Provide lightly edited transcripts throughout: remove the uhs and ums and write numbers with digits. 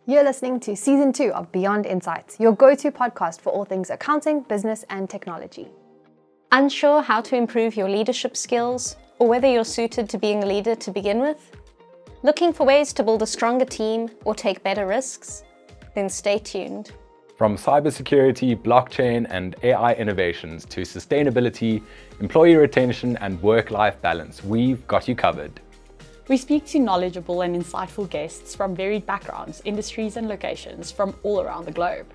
You're listening to Season 2 of Beyond Insights, your go-to podcast for all things accounting, business, and technology. Unsure how to improve your leadership skills, or whether you're suited to being a leader to begin with? Looking for ways to build a stronger team or take better risks? Then stay tuned. From cybersecurity, blockchain, and AI innovations to sustainability, employee retention, and work-life balance, we've got you covered. We speak to knowledgeable and insightful guests from varied backgrounds, industries, and locations from all around the globe.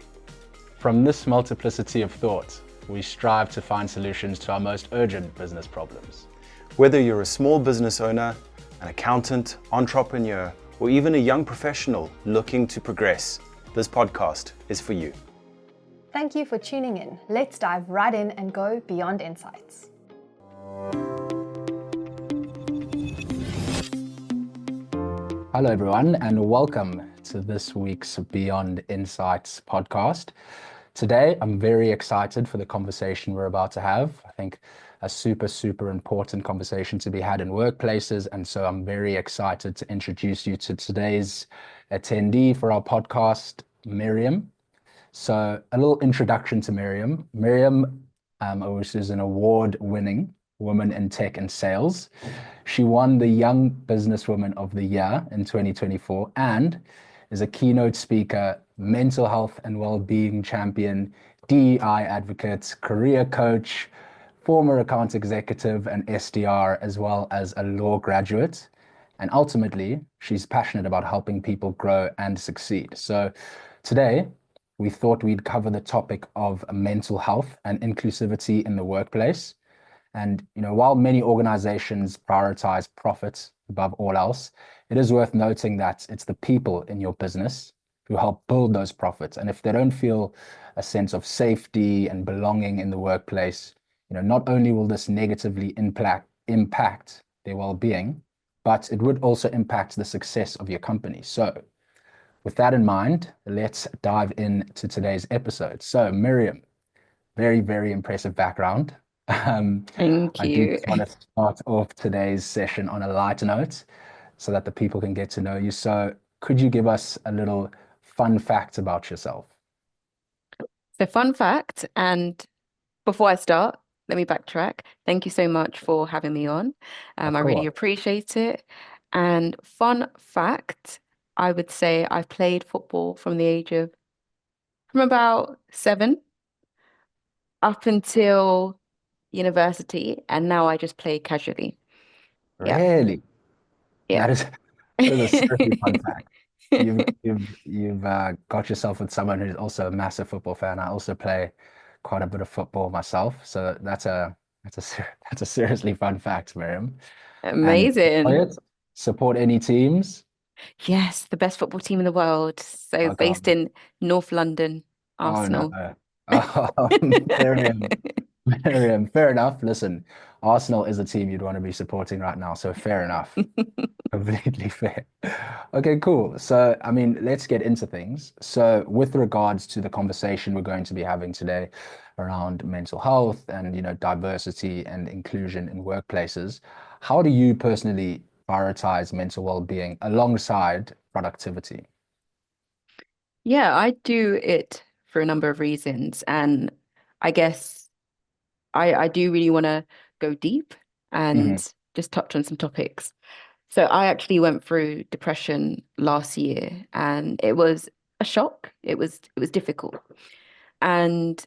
From this multiplicity of thought, we strive to find solutions to our most urgent business problems. Whether you're a small business owner, an accountant, entrepreneur, or even a young professional looking to progress, this podcast is for you. Thank you for tuning in. Let's dive right in and go beyond insights. Hello everyone, and welcome to this week's Beyond Insights podcast. Today, I'm very excited for the conversation we're about to have. I think a super important conversation to be had in workplaces, and so I'm very excited to introduce you to today's attendee for our podcast, Miriam. So a little introduction to Miriam. Miriam Owusu is an award-winning woman in tech and sales. She won the Young Businesswoman of the Year in 2024 and is a keynote speaker, mental health and wellbeing champion, DEI advocate, career coach, former account executive and SDR, as well as a law graduate. And ultimately, she's passionate about helping people grow and succeed. So today, we thought we'd cover the topic of mental health and inclusivity in the workplace. And while many organizations prioritize profits above all else, it is worth noting that it's the people in your business who help build those profits. And if they don't feel a sense of safety and belonging in the workplace, not only will this negatively impact their well-being, but it would also impact the success of your company. So with that in mind, let's dive into today's episode. So Miriam, very impressive background. Thank I you. do just want to start off today's session on a lighter note so that the people can get to know you. So could you give us a little fun fact about yourself? So fun fact, and before I start, let me backtrack. Thank you so much for having me on. I really appreciate it. And fun fact, I would say I played football from about 7 up until university, and now I just play casually. Really? Yeah. That is a seriously fun fact. You've got yourself with someone who's also a massive football fan. I also play quite a bit of football myself, so that's a seriously fun fact, Miriam. Amazing. Support any teams? Yes, the best football team in the world. So Oh, based God. in North London, Arsenal. Oh, no. Miriam, fair enough. Listen, Arsenal is a team you'd want to be supporting right now, so fair enough. Completely fair. Okay, cool. So, let's get into things. So, with regards to the conversation we're going to be having today around mental health and, diversity and inclusion in workplaces, how do you personally prioritize mental well-being alongside productivity? Yeah, I do it for a number of reasons. And I guess I do really want to go deep and just touch on some topics. So I actually went through depression last year, and it was a shock. It was difficult. And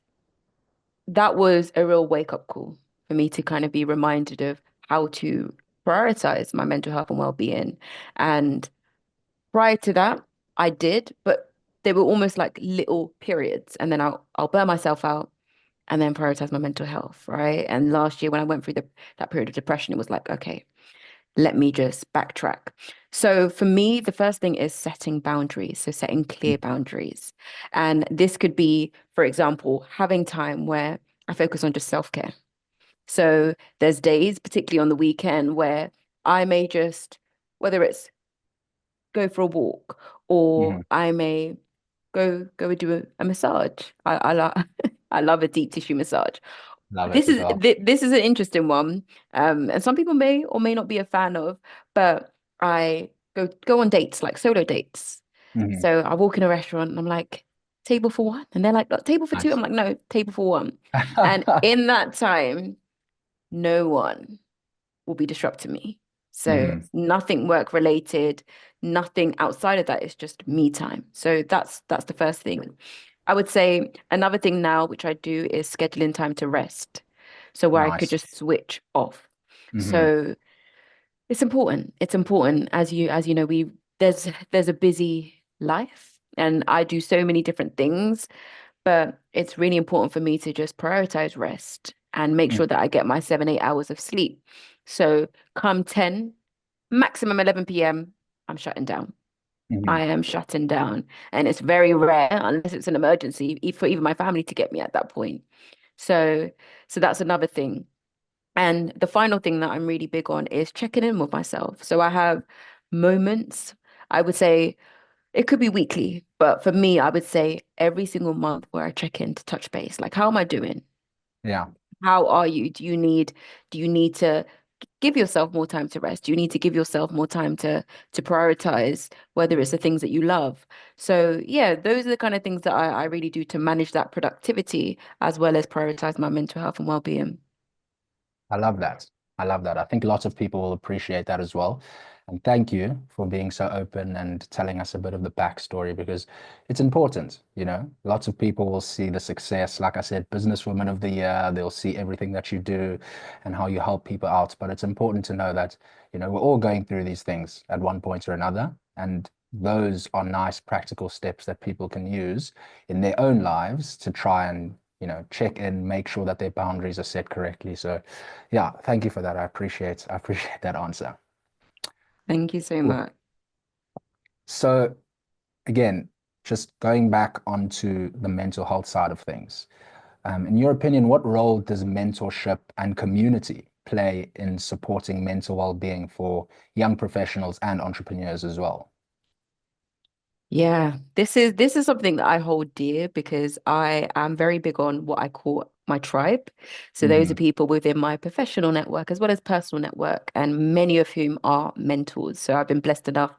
that was a real wake-up call for me to kind of be reminded of how to prioritize my mental health and well-being. And prior to that, I did, but they were almost like little periods. And then I'll burn myself out and then prioritize my mental health, right? And last year when I went through that period of depression, it was like, okay, let me just backtrack. So for me, the first thing is setting boundaries. So setting clear boundaries. And this could be, for example, having time where I focus on just self-care. So there's days, particularly on the weekend, where I may just, whether it's go for a walk or I may go and do a massage. I love a deep tissue massage. This is an interesting one, and some people may or may not be a fan of, but I go on dates, like solo dates, Mhm. So I walk in a restaurant and I'm like, table for one? And they're like, "Oh, table for two." Nice. I'm like, "No, table for one." And in that time, no one will be disrupting me. So Mhm. nothing work related, nothing outside of that. It's just me time. So that's the first thing. I would say another thing now, which I do, is scheduling time to rest. So where I could Nice. just switch off. Mhm. So it's important. It's important as you know, there's a busy life and I do so many different things, but it's really important for me to just prioritize rest and make Mm. sure that I get my 7, 8 hours of sleep. So come 10, maximum 11 p.m., I'm shutting down. I Mhm. am shutting down. And it's very rare, unless it's an emergency, for even my family to get me at that point. So so that's another thing. And the final thing that I'm really big on is checking in with myself. So I have moments, I would say it could be weekly, but for me, I would say every single month where I check in to touch base. Like, how am I doing? Yeah. How are you? Do you need to give yourself more time to rest? Do you need to give yourself more time to prioritize whether it's the things that you love? So yeah, those are the kind of things that I really do to manage that productivity as well as prioritize my mental health and well-being. I love that. I love that. I think lots of people will appreciate that as well. And thank you for being so open and telling us a bit of the backstory because it's important, you know. Lots of people will see the success, like I said, Businesswoman of the Year, they'll see everything that you do and how you help people out. But it's important to know that, you know, we're all going through these things at one point or another. And those are nice practical steps that people can use in their own lives to try and, you know, check in, make sure that their boundaries are set correctly. So yeah, thank you for that. I appreciate that answer. Thank you so Cool. much. So again, just going back onto the mental health side of things. In your opinion, what role does mentorship and community play in supporting mental well-being for young professionals and entrepreneurs as well? Yeah, this is something that I hold dear because I am very big on what I call my tribe. So those are Hmm. people within my professional network as well as personal network, and many of whom are mentors. So I've been blessed enough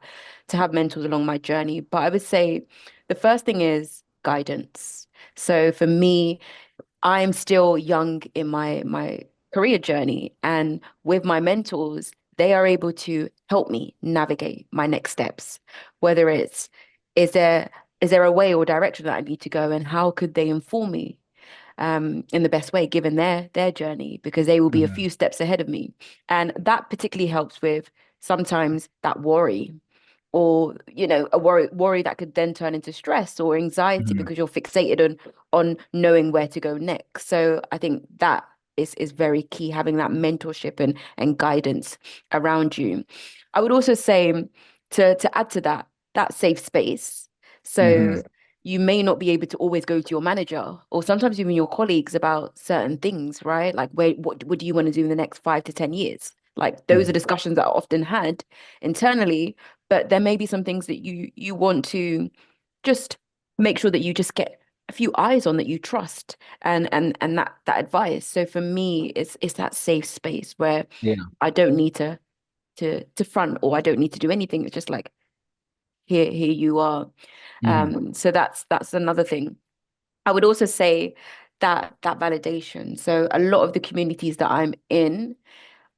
to have mentors along my journey. But I would say the first thing is guidance. So for me, I'm still young in my career journey, and with my mentors, they are able to help me navigate my next steps. Whether it's is there is there a way or direction that I need to go, and how could they inform me in the best way, given their journey, because they will be a Hmm. few steps ahead of me, and that particularly helps with sometimes that worry or a worry that could then turn into stress or anxiety Hmm. because you're fixated on knowing where to go next. So I think that is very key, having that mentorship and guidance around you. I would also say to add to that, that safe space. Hmm. So you may not be able to always go to your manager or sometimes even your colleagues about certain things, right? Like what do you want to do in the next 5 to 10 years? Like those are Hmm. discussions that are often had internally, but there may be some things that you want to just make sure that you just get a few eyes on that you trust and that advice. So for me, it's that safe space where Yeah. I don't need to front or I don't need to do anything. It's just like here you are. Hmm. So that's another thing. I would also say that validation. So a lot of the communities that I'm in,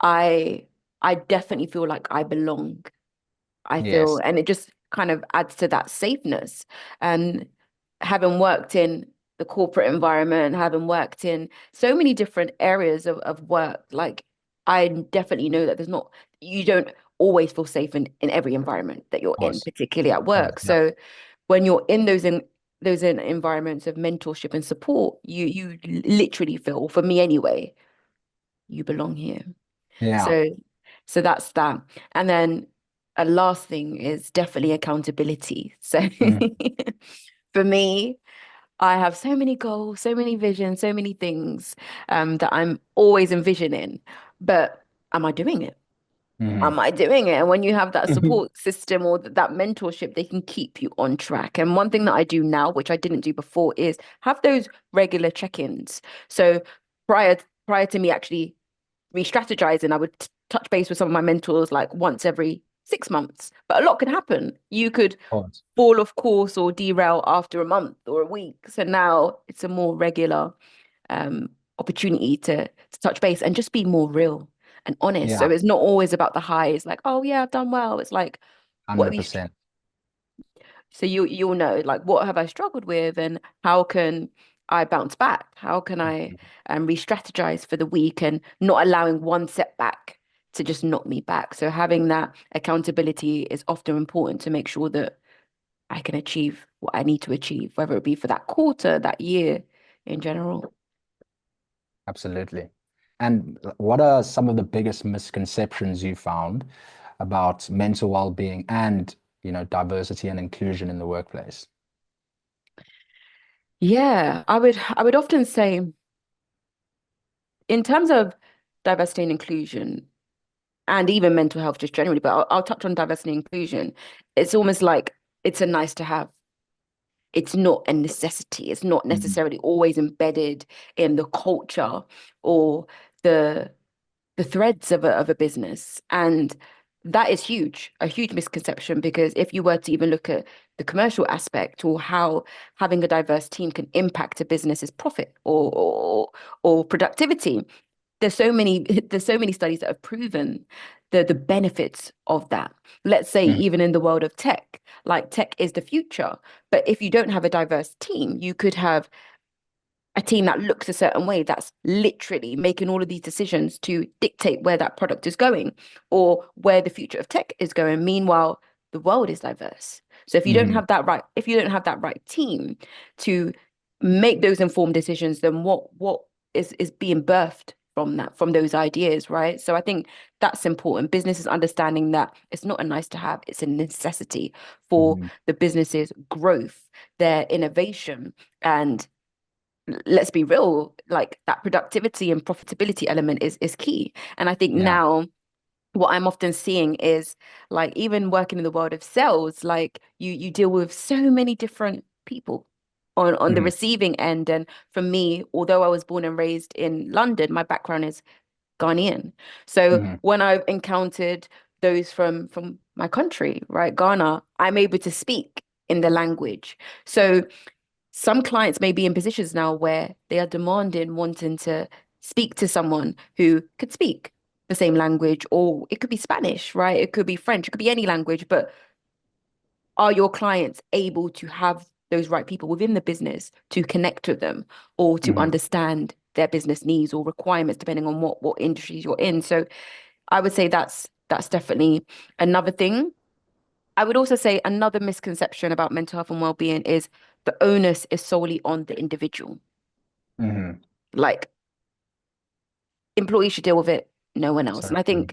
I I definitely feel like I belong. I feel, Yes. and it just kind of adds to that safeness. And having worked in the corporate environment, having worked in so many different areas of work, like I definitely know that you don't always feel safe in every environment that you're Of in, course. particularly at Of course. work. Yeah. So when you're in those environments of mentorship and support, you literally feel, for me anyway, you belong here. Yeah. So so that's that. And then a last thing is definitely accountability. So Mm. for me, I have so many goals, so many visions, so many things that I'm always envisioning. But am I doing it? Hmm. Am I doing it? And when you have that support system or that mentorship, they can keep you on track. And one thing that I do now, which I didn't do before, is have those regular check-ins. So prior to me actually re-strategizing, I would touch base with some of my mentors like once every 6 months, but a lot can happen. You could course. fall off course or derail after a month or a week. So now it's a more regular opportunity to touch base and just be more real and honest. So Yeah, it's not always about the highs, like, oh yeah, I've done well. It's like, what have you 100%. so you'll know, like, what have I struggled with and how can I bounce back? How can I re-strategize for the week and not allowing one setback to just knock me back? So having that accountability is often important to make sure that I can achieve what I need to achieve, whether it be for that quarter, that year in general. Absolutely. And what are some of the biggest misconceptions you found about mental well-being and, diversity and inclusion in the workplace? Yeah, I would often say, in terms of diversity and inclusion, and even mental health just generally, but I'll touch on diversity and inclusion. It's almost like it's a nice to have. It's not a necessity. It's not Mhm. necessarily always embedded in the culture or the threads of a business. And that is huge, a huge misconception, because if you were to even look at the commercial aspect or how having a diverse team can impact a business's profit or productivity, there's so many studies that have proven the benefits of that. Let's say Mhm. even in the world of tech, like tech is the future, but if you don't have a diverse team, you could have a team that looks a certain way that's literally making all of these decisions to dictate where that product is going or where the future of tech is going. Meanwhile, the world is diverse. So Mhm. if you don't have that right team to make those informed decisions, then what is being birthed from that, from those ideas, right? So I think that's important. Business is understanding that it's not a nice to have, it's a necessity for Mhm. the business's growth, their innovation, and let's be real, like that productivity and profitability element is key. And I think Yeah. now what I'm often seeing is, like, even working in the world of sales, like you deal with so many different people on the Mhm. receiving end. And for me, although I was born and raised in London, my background is Ghanaian. So Mhm. when I've encountered those from my country, right, Ghana, I'm able to speak in the language. So some clients may be in positions now where they are demanding, wanting to speak to someone who could speak the same language, or it could be Spanish, right? It could be French, it could be any language, but are your clients able to have those right people within the business to connect with them or to Mhm. understand their business needs or requirements, depending on what industries you're in? So I would say that's definitely another thing. I would also say another misconception about mental health and well-being is the onus is solely on the individual. Mhm. Like, employees should deal with it, no one else. So And I true.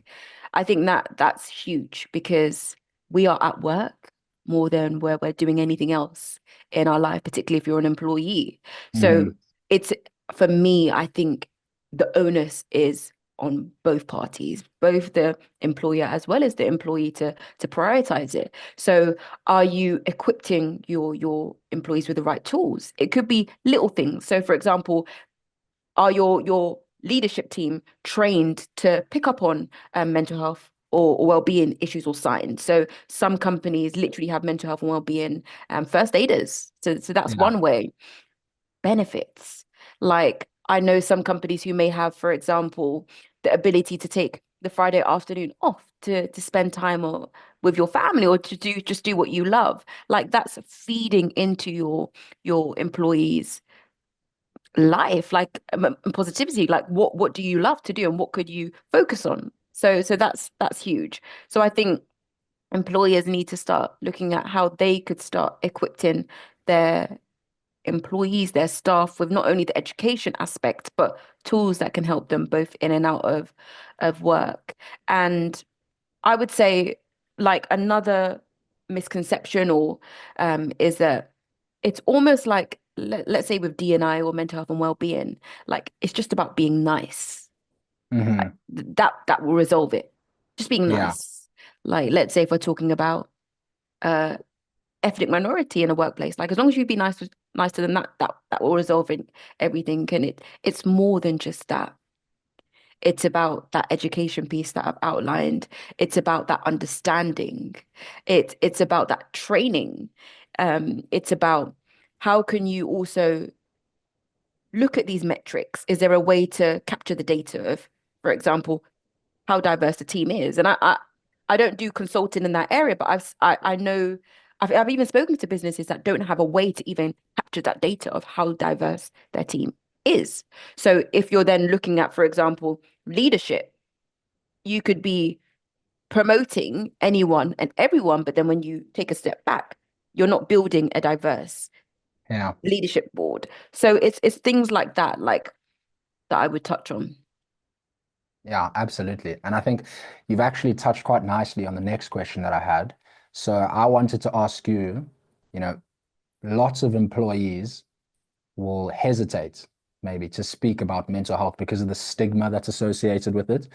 think that's huge, because we are at work more than where we're doing anything else in our life, particularly if you're an employee. So Mhm. it's, for me, I think the onus is on both parties, both the employer as well as the employee, to prioritize it. So are you equipping your employees with the right tools? It could be little things. So for example, are your leadership team trained to pick up on mental health or well-being issues or signs? So some companies literally have mental health and well-being first aiders. So that's Yeah. one way. Benefits. Like, I know some companies who may have, for example, the ability to take the Friday afternoon off to spend time with your family, or to do what you love. Like, that's feeding into your employees' life, like positivity. Like, what do you love to do and what could you focus on? So that's huge. So I think employers need to start looking at how they could start equipping their employees, their staff, with not only the education aspect, but tools that can help them both in and out of work. And I would say, like, another misconception or is that it's almost like, let's say with D&I or mental health and well-being, like it's just about being nice. Like, Mhm. that will resolve it. Just being Yeah. nice. Like, let's say if we're talking about uh ethnic minority in a workplace, like as long as you be nice to them, that will resolve everything. And it's more than just that. It's about that education piece that I've outlined. It's about that understanding. It's about that training. It's about how can you also look at these metrics? Is there a way to capture the data of, for example, how diverse the team is? And I don't do consulting in that area, but I know I've even spoken to businesses that don't have a way to even capture that data of how diverse their team is. So if you're then looking at, for example, leadership, you could be promoting anyone and everyone, but then when you take a step back, you're not building a diverse Yeah. leadership board. So it's things like that, that I would touch on. Yeah, absolutely. And I think you've actually touched quite nicely on the next question that I had. So I wanted to ask you, you know, lots of employees will hesitate maybe to speak about mental health because of the stigma that's associated with it.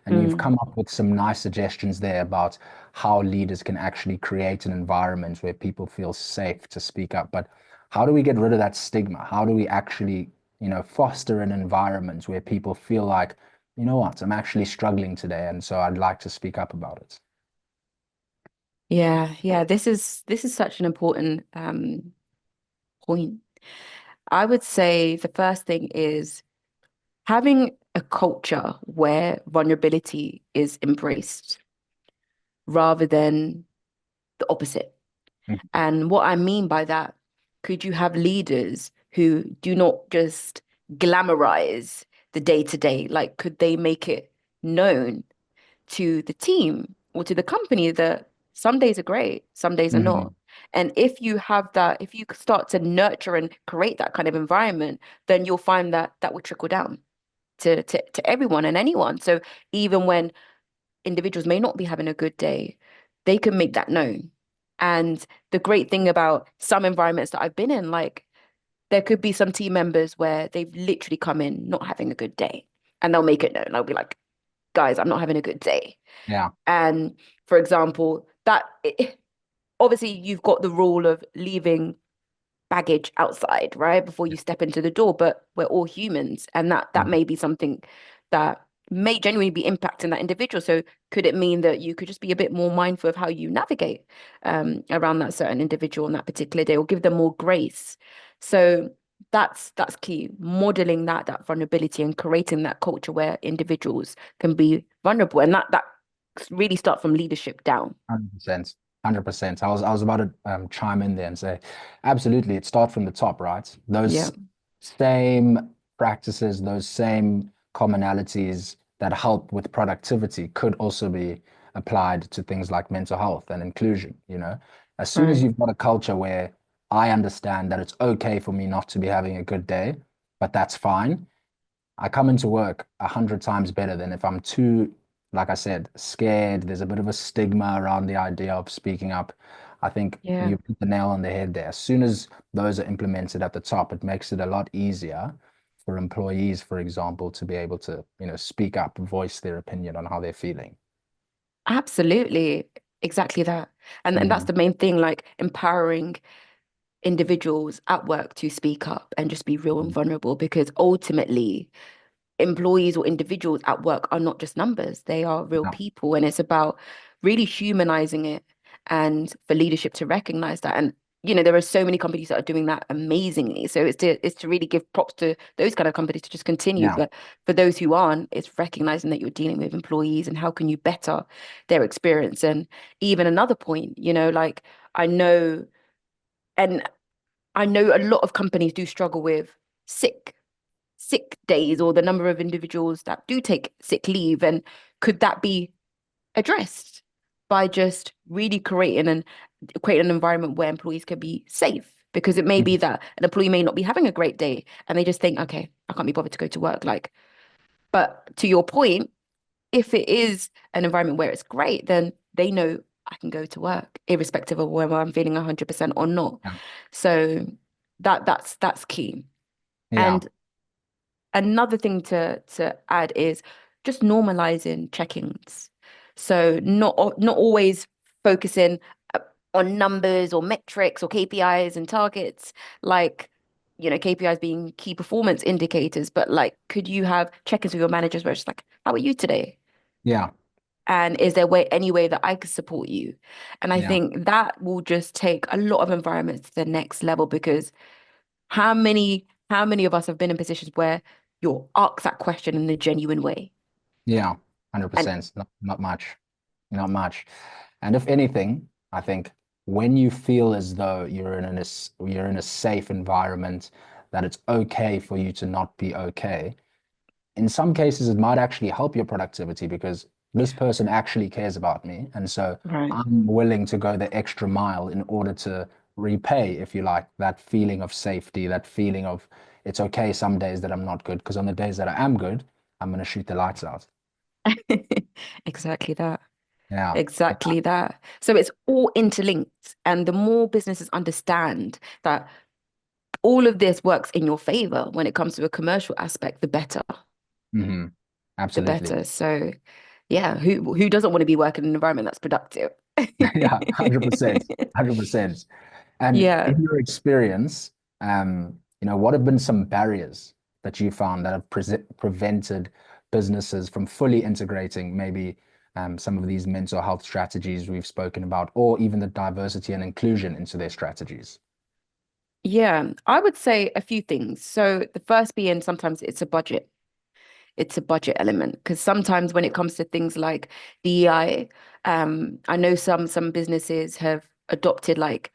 And you've come up with some nice suggestions there about how leaders can actually create an environment where people feel safe to speak up. But how do we get rid of that stigma? How do we actually, foster an environment where people feel like, you know what, I'm actually struggling today, and so I'd like to speak up about it? Yeah. This is such an important point. I would say the first thing is having a culture where vulnerability is embraced rather than the opposite. Mhm. And what I mean by that, could you have leaders who do not just glamorize the day to day? Like, could they make it known to the team or to the company that some days are great, some days are not? And if you have that, if you start to nurture and create that kind of environment, then you'll find that that will trickle down to everyone and anyone. So even when individuals may not be having a good day, they can make that known. And the great thing about some environments that I've been in, like there could be some team members where they've literally come in not having a good day and they'll make it known. They'll be like, guys, I'm not having a good day. Yeah. And for example, obviously you've got the rule of leaving baggage outside, right? Before you step into the door, but we're all humans. And that may be something that may genuinely be impacting that individual. So could it mean that you could just be a bit more mindful of how you navigate around that certain individual on that particular day, or give them more grace? So that's key, modeling that vulnerability and creating that culture where individuals can be vulnerable. And that really start from leadership down. 100%. 100%. I was about to chime in there and say, absolutely, it starts from the top, right? Yeah. Those same practices, those same commonalities that help with productivity could also be applied to things like mental health and inclusion, As soon as Right. you've got a culture where I understand that it's okay for me not to be having a good day, but that's fine, I come into work 100 times better than if I'm too, like I said, scared. There's a bit of a stigma around the idea of speaking up. I think Yeah. you put the nail on the head there. As soon as those are implemented at the top, it makes it a lot easier for employees, for example, to be able to, speak up, voice their opinion on how they're feeling. Absolutely. Exactly that. And that's Mm. the main thing, like empowering individuals at work to speak up and just be real and vulnerable, because ultimately employees or individuals at work are not just numbers, they are real Yeah. people. And it's about really humanizing it and for leadership to recognize that. And there are so many companies that are doing that amazingly. So it's to really give props to those kind of companies to just continue. Yeah. But for those who aren't, it's recognizing that you're dealing with employees and how can you better their experience. And even another point, like I know, and I know a lot of companies do struggle with sick days, or the number of individuals that do take sick leave. And could that be addressed by just really creating an environment where employees can be safe? Because it may be Mhm. that an employee may not be having a great day and they just think, okay, I can't be bothered to go to work. But to your point, if it is an environment where it's great, then they know I can go to work, irrespective of whether I'm feeling 100% or not. Yeah. So that's key. Yeah. And another thing to add is just normalizing check-ins. So not always focusing on numbers or metrics or KPIs and targets. Like, KPIs being key performance indicators, but like, could you have check-ins with your managers where it's like, how are you today? Yeah. And is there any way that I could support you? And I think that will just take a lot of environments to the next level, because how many of us have been in positions where you're asked that question in a genuine way? Yeah. And 100%. Not much. Not much. And if anything, I think when you feel as though you're in a safe environment, that it's okay for you to not be okay, in some cases it might actually help your productivity, because this person actually cares about me, and so right. I'm willing to go the extra mile in order to repay, if you like, that feeling of safety, that feeling of it's okay some days that I'm not good, because on the days that I am good, I'm going to shoot the lights out. Exactly that. Yeah. Exactly that. So it's all interlinked. And the more businesses understand that all of this works in your favor when it comes to a commercial aspect, the better. Hmm. The Absolutely. better. So yeah, who doesn't want to be working in an environment that's productive? Yeah, 100%. 100%. And Yeah. in your experience, what have been some barriers that you found that have prevented businesses from fully integrating maybe some of these mental health strategies we've spoken about, or even the diversity and inclusion into their strategies? Yeah, I would say a few things. So the first being, sometimes it's a budget. It's a budget element, because sometimes when it comes to things like DEI, I know some businesses have adopted like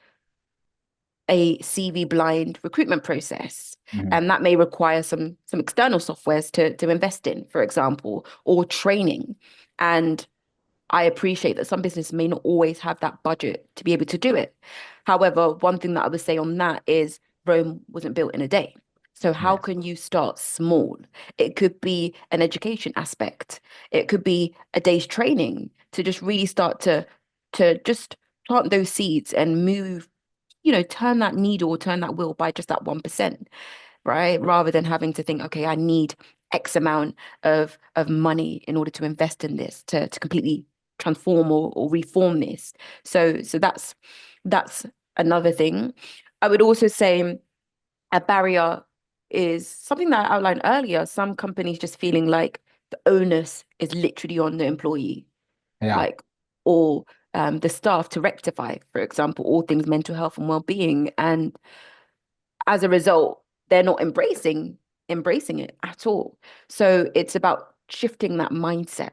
a CV blind recruitment process, Hmm. and that may require some external softwares to invest in, for example, or training. And I appreciate that some businesses may not always have that budget to be able to do it. However, one thing that I would say on that is Rome wasn't built in a day. So how Yes. can you start small? It could be an education aspect. It could be a day's training to just really start to just plant those seeds and move, turn that needle or turn that wheel by just that 1%, right? Rather than having to think, okay, I need X amount of money in order to invest in this to completely transform or reform this. So that's another thing. I would also say a barrier is something that I outlined earlier. Some companies just feeling like the onus is literally on the employee, Yeah. like, or the staff to rectify, for example, all things mental health and well-being. And as a result, they're not embracing it at all. So it's about shifting that mindset.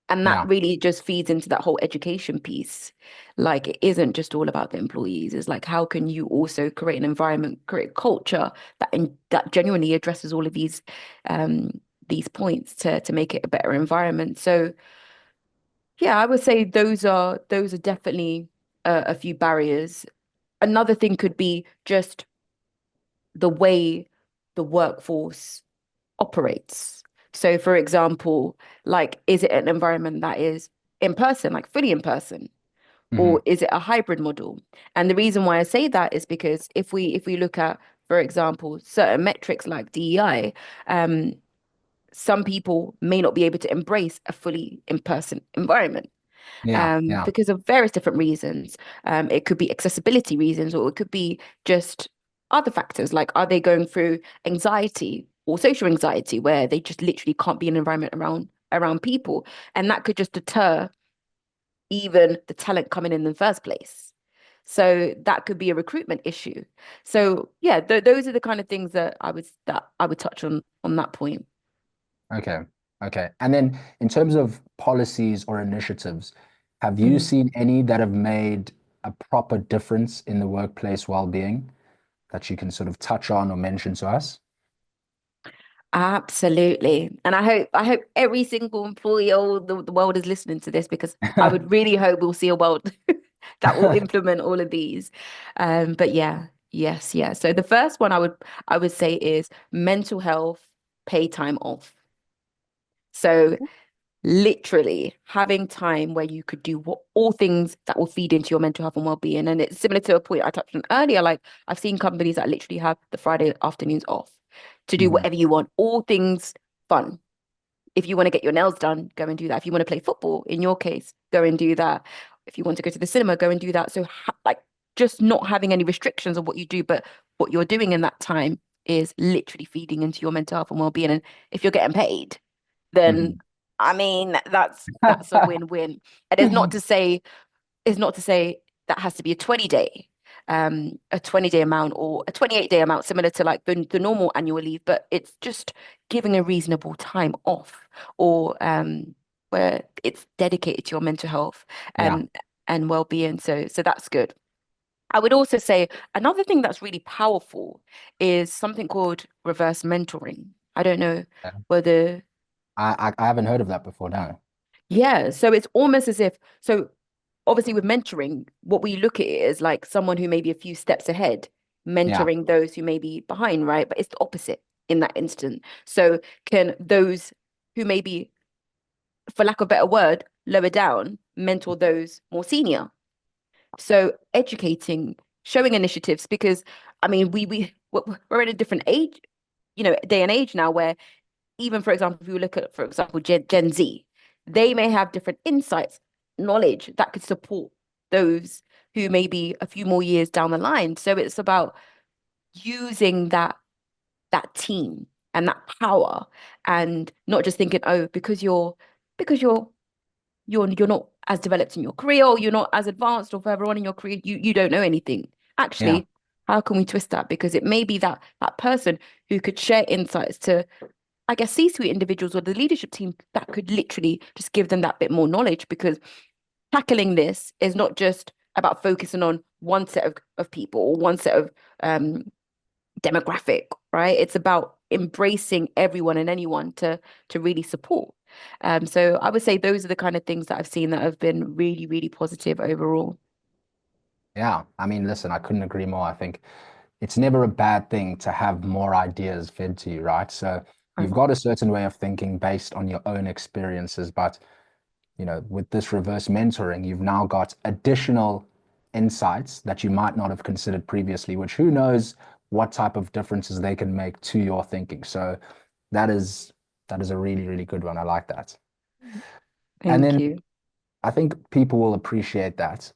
And that Yeah. really just feeds into that whole education piece. Like, it isn't just all about the employees. It's like, how can you also create an environment, create culture that genuinely addresses all of these points to make it a better environment. So yeah, I would say those are definitely a few barriers. Another thing could be just the way the workforce operates. So, for example, like, is it an environment that is in person, like fully in person, Hmm. or is it a hybrid model? And the reason why I say that is because if we look at, for example, certain metrics like DEI, some people may not be able to embrace a fully in-person environment, Yeah. Yeah. because of various different reasons. It could be accessibility reasons, or it could be just other factors, like, are they going through anxiety or social anxiety where they just literally can't be in an environment around people, and that could just deter even the talent coming in the first place. So that could be a recruitment issue. So yeah, those are the kind of things that I would touch on that point. Okay. Okay. And then in terms of policies or initiatives, have you Mm. seen any that have made a proper difference in the workplace well-being that you can sort of touch on or mention to us? Absolutely. And I hope every single employee or the world is listening to this, because I would really hope we'll see a world that will implement all of these. But yeah, yes, yeah. So the first one I would say is mental health pay time off. So literally having time where you could do all things that will feed into your mental health and well-being. And it's similar to a point I touched on earlier. Like, I've seen companies that literally have the Friday afternoons off to do Mhm. whatever you want, all things fun. If you want to get your nails done, go and do that. If you want to play football, in your case, go and do that. If you want to go to the cinema, go and do that. So like, just not having any restrictions on what you do, but what you're doing in that time is literally feeding into your mental health and well-being. And if you're getting paid, then I mean that's a win-win. And it's not to say that has to be a 20-day amount or a 28-day amount, similar to like the normal annual leave, but it's just giving a reasonable time off, or where it's dedicated to your mental health and well-being. So that's good. I would also say another thing that's really powerful is something called reverse mentoring. I don't know whether I haven't heard of that before, no. yeah, so it's almost as if, so obviously with mentoring, what we look at it is like someone who may be a few steps ahead, Yeah. mentoring those who may be behind, right? But it's the opposite in that instant. So can those who may be, for lack of a better word, lower down, mentor those more senior? So educating, showing initiatives, because I mean, we're in a different age, day and age now, where even, for example, if you look at, for example, Gen Z, they may have different insights, knowledge that could support those who may be a few more years down the line. So it's about using that team and that power, and not just thinking, oh, because you're not as developed in your career, or you're not as advanced or further on in your career, you don't know anything. Yeah. Actually, how can we twist that? Because it may be that person who could share insights to, I guess, C-suite individuals or the leadership team, that could literally just give them that bit more knowledge. Because tackling this is not just about focusing on one set of people or one set of demographic, right? It's about embracing everyone and anyone to really support. So I would say those are the kind of things that I've seen that have been really, really positive overall. Yeah. I mean, listen, I couldn't agree more. I think it's never a bad thing to have more ideas fed to you, right? So you've got a certain way of thinking based on your own experiences, but with this reverse mentoring, you've now got additional insights that you might not have considered previously, which who knows what type of differences they can make to your thinking. So that is a really, really good one. I like that. And Thank then you. I think people will appreciate that.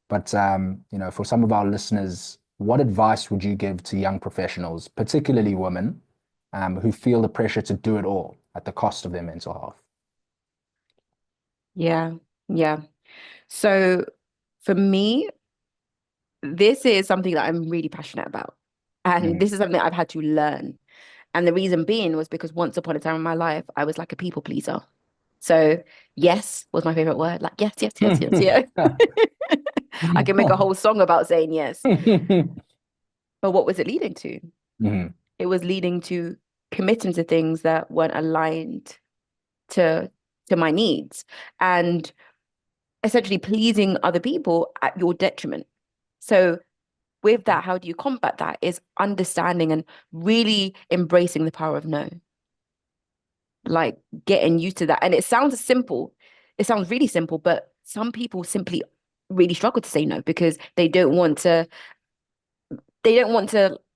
But for some of our listeners, what advice would you give to young professionals, particularly women, who feel the pressure to do it all at the cost of their mental health? Yeah, yeah. So for me, this is something that I'm really passionate about. And this is something I've had to learn. And the reason being was because once upon a time in my life, I was like a people pleaser. So yes was my favorite word. Like, yes, yes, yes, yes, yeah. I can make a whole song about saying yes. But what was it leading to? It was leading to committing to things that weren't aligned to my needs, and essentially pleasing other people at your detriment. So with that, how do you combat that? Is understanding and really embracing the power of no. Like getting used to that. And it sounds simple. It sounds really simple, but some people simply really struggle to say no because they don't want to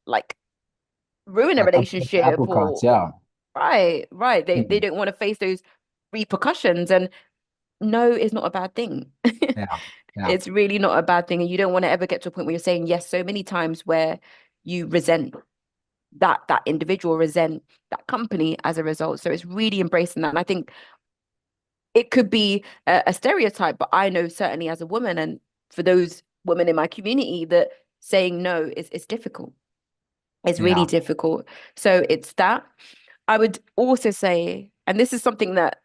like ruin a Like upset the relationship, apple carts, or yeah. right. They don't want to face those repercussions. And no is not a bad thing. Yeah, yeah, It's really not a bad thing. And you don't want to ever get to a point where you're saying yes so many times where you resent that individual, resent that company as a result. So it's really embracing that. And I think it could be a stereotype, but I know certainly as a woman, and for those women in my community, that saying no is difficult. It's really yeah, difficult. So it's that. I would also say, and this is something that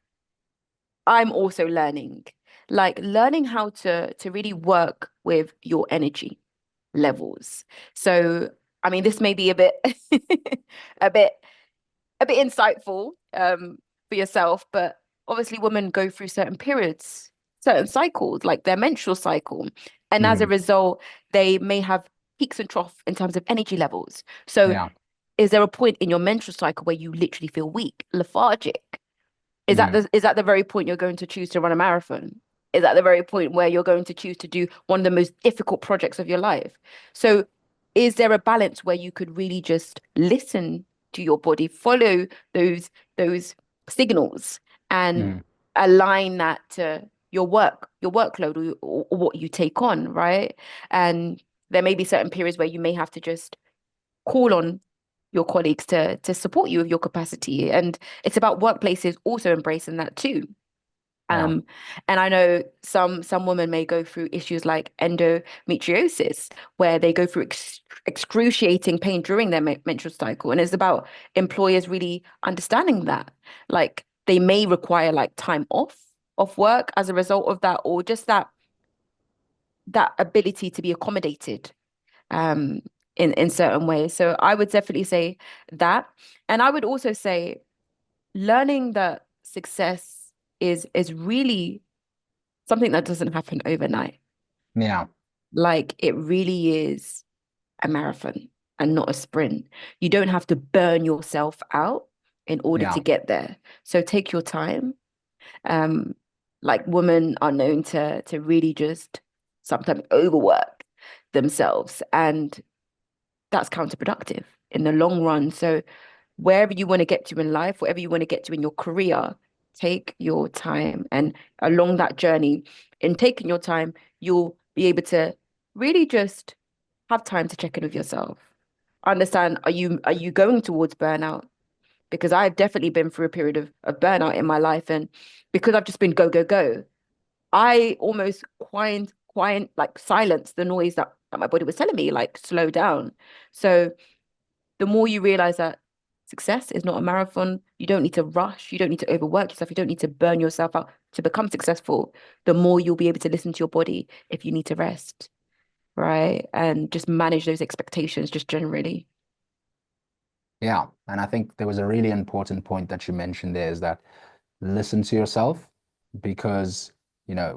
I'm also learning, like learning how to really work with your energy levels. So, I mean, this may be a bit a bit insightful for yourself, but obviously women go through certain periods, certain cycles, like their menstrual cycle. And as a result, they may have peaks and troughs in terms of energy levels. So yeah. is there a point in your menstrual cycle where you literally feel weak, lethargic? Is that the very point you're going to choose to run a marathon? Is that the very point where you're going to choose to do one of the most difficult projects of your life? So is there a balance where you could really just listen to your body, follow those signals, and align that to your workload, or what you take on, right? And there may be certain periods where you may have to just call on your colleagues to support you with your capacity. And it's about workplaces also embracing that too. Yeah. And I know some women may go through issues like endometriosis, where they go through excruciating pain during their menstrual cycle. And it's about employers really understanding that. Like they may require like time off of work as a result of that, or just that ability to be accommodated in certain ways. So I would definitely say that. And I would also say learning that success is really something that doesn't happen overnight. Yeah. Like it really is a marathon and not a sprint. You don't have to burn yourself out in order Yeah. to get there. So take your time. Um, like women are known to really just sometimes overwork themselves, and that's counterproductive in the long run. So wherever you want to get to in life, whatever you want to get to in your career, take your time. And along that journey, in taking your time, you'll be able to really just have time to check in with yourself. Understand, are you going towards burnout? Because I've definitely been through a period of burnout in my life. And because I've just been go, go, go, I almost quiet, like silence the noise that my body was telling me, like slow down. So the more you realize that success is not a marathon, you don't need to rush, you don't need to overwork yourself, you don't need to burn yourself out to become successful, the more you'll be able to listen to your body if you need to rest, right? And just manage those expectations just generally. Yeah. And I think there was a really important point that you mentioned there, is that listen to yourself, because,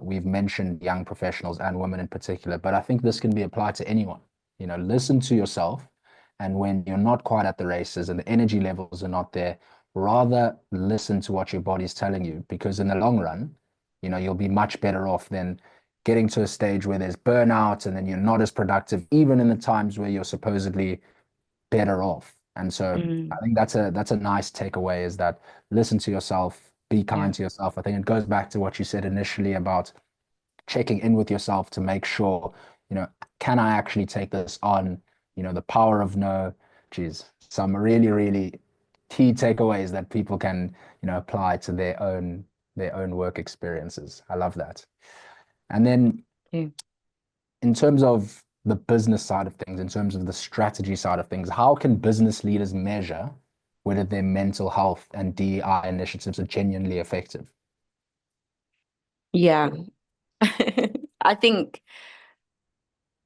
we've mentioned young professionals and women in particular, but I think this can be applied to anyone. Listen to yourself. And when you're not quite at the races and the energy levels are not there, rather listen to what your body's telling you, because in the long run, you'll be much better off than getting to a stage where there's burnout and then you're not as productive, even in the times where you're supposedly better off. And so I think that's a nice takeaway, is that listen to yourself, be kind to yourself. I think it goes back to what you said initially about checking in with yourself to make sure, can I actually take this on? The power of no. Geez, some really, really key takeaways that people can, apply to their own work experiences. I love that. And then in terms of the business side of things, in terms of the strategy side of things, how can business leaders measure whether their mental health and DEI initiatives are genuinely effective? Yeah. I think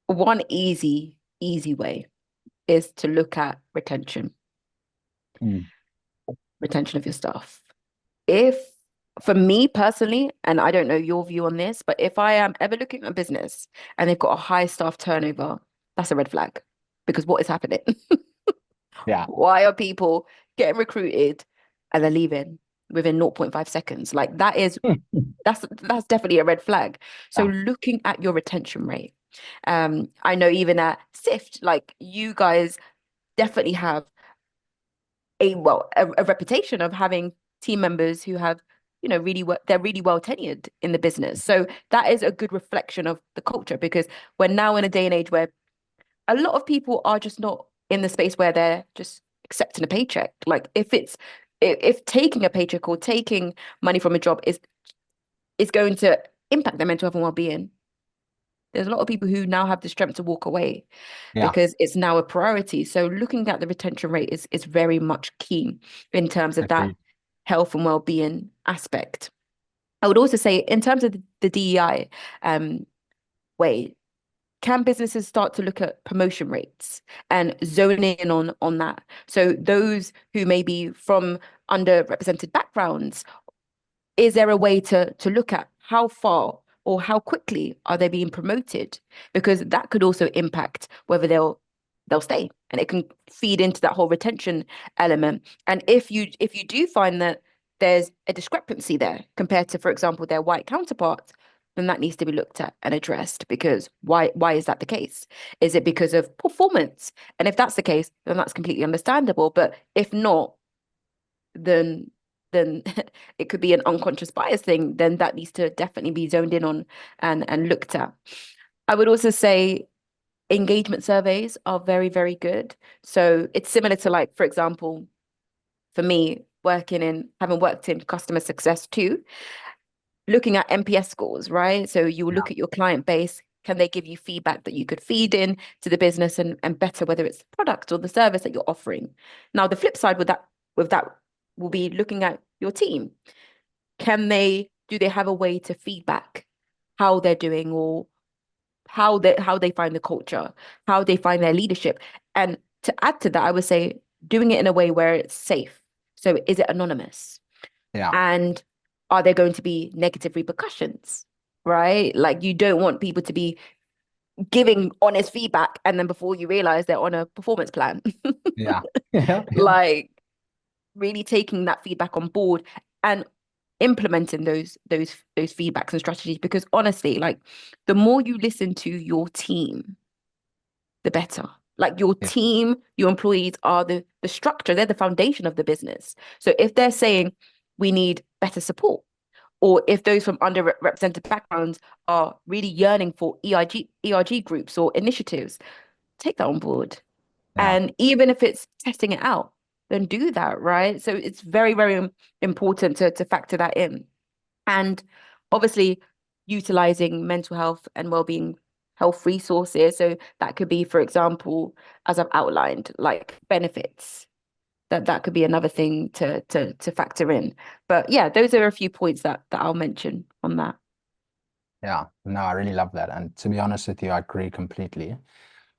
one easy way is to look at retention of your staff. If, for me personally, and I don't know your view on this, but if I am ever looking at a business and they've got a high staff turnover, that's a red flag. Because what is happening? Yeah. Why are people getting recruited and they're leaving within 0.5 seconds? Like that's definitely a red flag. So looking at your retention rate. I know even at Sift, like you guys definitely have a reputation of having team members who have, they're really well tenured in the business. So that is a good reflection of the culture, because we're now in a day and age where a lot of people are just not in the space where they're just accepting a paycheck. Like if taking a paycheck or taking money from a job is going to impact their mental health and well-being, there's a lot of people who now have the strength to walk away because it's now a priority. So looking at the retention rate is very much key in terms of that health and well-being aspect. I would also say in terms of the DEI way, can businesses start to look at promotion rates and zone in on that? So those who may be from underrepresented backgrounds, is there a way to look at how far or how quickly are they being promoted? Because that could also impact whether they'll stay, and it can feed into that whole retention element. And if you do find that there's a discrepancy there compared to, for example, their white counterparts, then that needs to be looked at and addressed. Because why is that the case? Is it because of performance? And if that's the case, then that's completely understandable. But if not, then it could be an unconscious bias thing. Then that needs to definitely be zoned in on and looked at. I would also say engagement surveys are very, very good. So it's similar to, like, for example, for me, having worked in customer success too, looking at NPS scores, right? So you will look at your client base. Can they give you feedback that you could feed in to the business and better whether it's the product or the service that you're offering? Now, the flip side with that will be looking at your team. Do they have a way to feedback how they're doing, or how they find the culture, how they find their leadership? And to add to that, I would say doing it in a way where it's safe. So is it anonymous? Yeah. And are there going to be negative repercussions, right? Like, you don't want people to be giving honest feedback and then before you realize they're on a performance plan. Yeah. Yeah. Like, really taking that feedback on board and implementing those feedbacks and strategies, because honestly, like, the more you listen to your team, the better. Like, your Yeah. team, your employees are the structure, they're the foundation of the business. So if they're saying we need better support, or if those from underrepresented backgrounds are really yearning for ERG groups or initiatives, take that on board. Yeah. And even if it's testing it out, then do that, right? So it's very, very important to factor that in. And obviously, utilizing mental health and well-being health resources. So that could be, for example, as I've outlined, like benefits. That could be another thing to factor in. But yeah, those are a few points that I'll mention on that. Yeah. No, I really love that. And to be honest with you, I agree completely.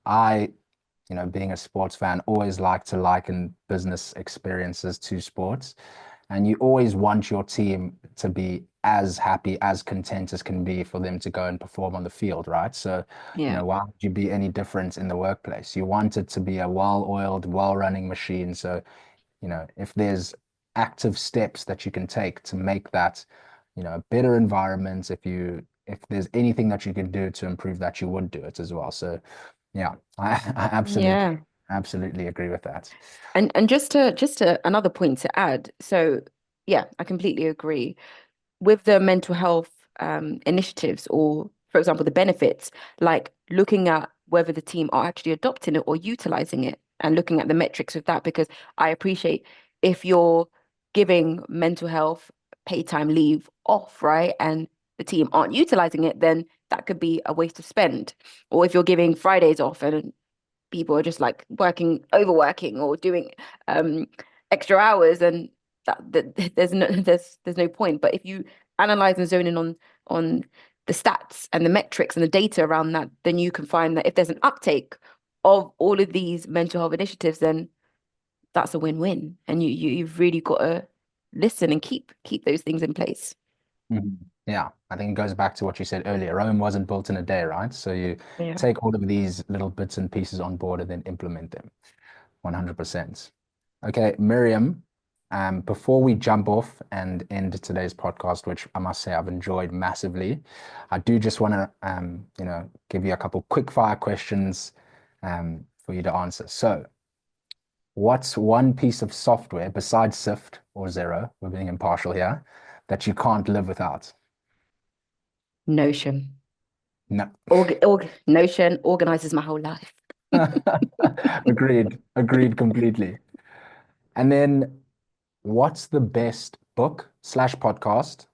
I, being a sports fan, always like to liken business experiences to sports. And you always want your team to be as happy, as content as can be for them to go and perform on the field, right? So, Yeah. why would you be any different in the workplace? You want it to be a well-oiled, well-running machine. So, if there's active steps that you can take to make that, a better environment, if there's anything that you can do to improve that, you would do it as well. So, yeah, I absolutely agree with that. And just another point to add. So yeah, I completely agree with the mental health initiatives, or for example, the benefits, like looking at whether the team are actually adopting it or utilizing it, and looking at the metrics of that, because I appreciate if you're giving mental health paid time leave off, right, and the team aren't utilizing it, then that could be a waste of spend. Or if you're giving Fridays off and people are just like overworking or doing extra hours, and there's no point. But if you analyze and zone in on the stats and the metrics and the data around that, then you can find that if there's an uptake of all of these mental health initiatives, then that's a win-win. And you've really got to listen and keep those things in place. Mhm. Yeah, I think it goes back to what you said earlier. Rome wasn't built in a day, right? So you Yeah. take all of these little bits and pieces on board and then implement them 100%. Okay, Miriam, before we jump off and end today's podcast, which I must say I've enjoyed massively, I do just want to, give you a couple quick fire questions for you to answer. So, what's one piece of software besides Sift or Zero, we're being impartial here, that you can't live without? Notion. No. Notion organizes my whole life. Agreed completely. And then what's the best book/podcast,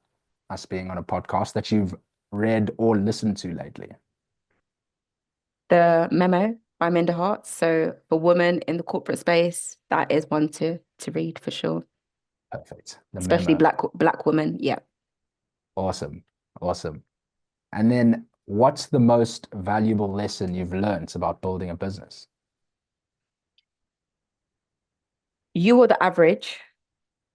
us being on a podcast, that you've read or listened to lately? The Memo by Minda Harts. So for women in the corporate space, that is one to read for sure. Perfect. The Especially Memo. black women. Yeah. Awesome. And then what's the most valuable lesson you've learned about building a business? You are the average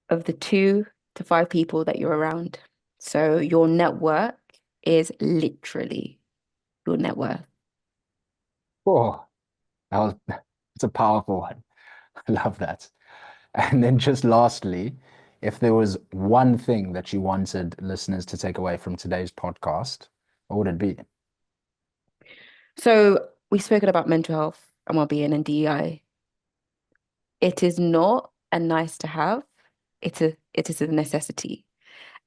of the 2 to 5 people that you're around. So your network is literally your net worth. Oh, it's a powerful one. I love that. And then just lastly, if there was one thing that you wanted listeners to take away from today's podcast, what would it be? So we've spoken about mental health and well-being and DEI. It is not a nice to have. It is a necessity.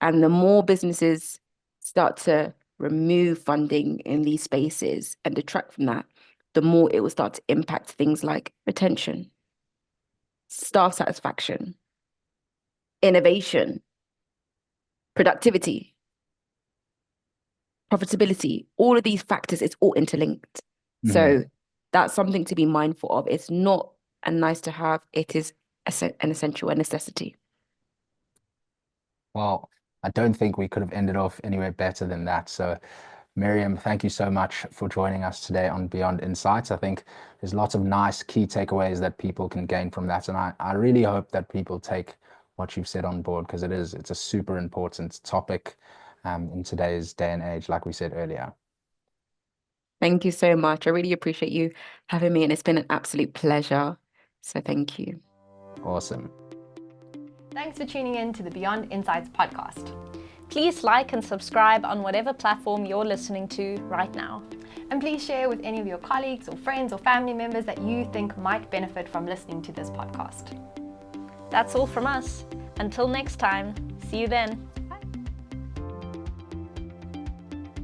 And the more businesses start to remove funding in these spaces and detract from that, the more it will start to impact things like retention, staff satisfaction, innovation, productivity, profitability. All of these factors, it's all interlinked. So that's something to be mindful of. It's not a nice to have, it is an essential, a necessity. Well, I don't think we could have ended off anywhere better than that. So Miriam, thank you so much for joining us today on Beyond Insights. I think there's lots of nice key takeaways that people can gain from that. And I really hope that people take what you've said on board, because it's a super important topic in today's day and age, like we said earlier. Thank you so much. I really appreciate you having me, and it's been an absolute pleasure. So thank you. Awesome. Thanks for tuning in to the Beyond Insights podcast. Please like and subscribe on whatever platform you're listening to right now. And please share with any of your colleagues or friends or family members that you think might benefit from listening to this podcast. That's all from us. Until next time, see you then.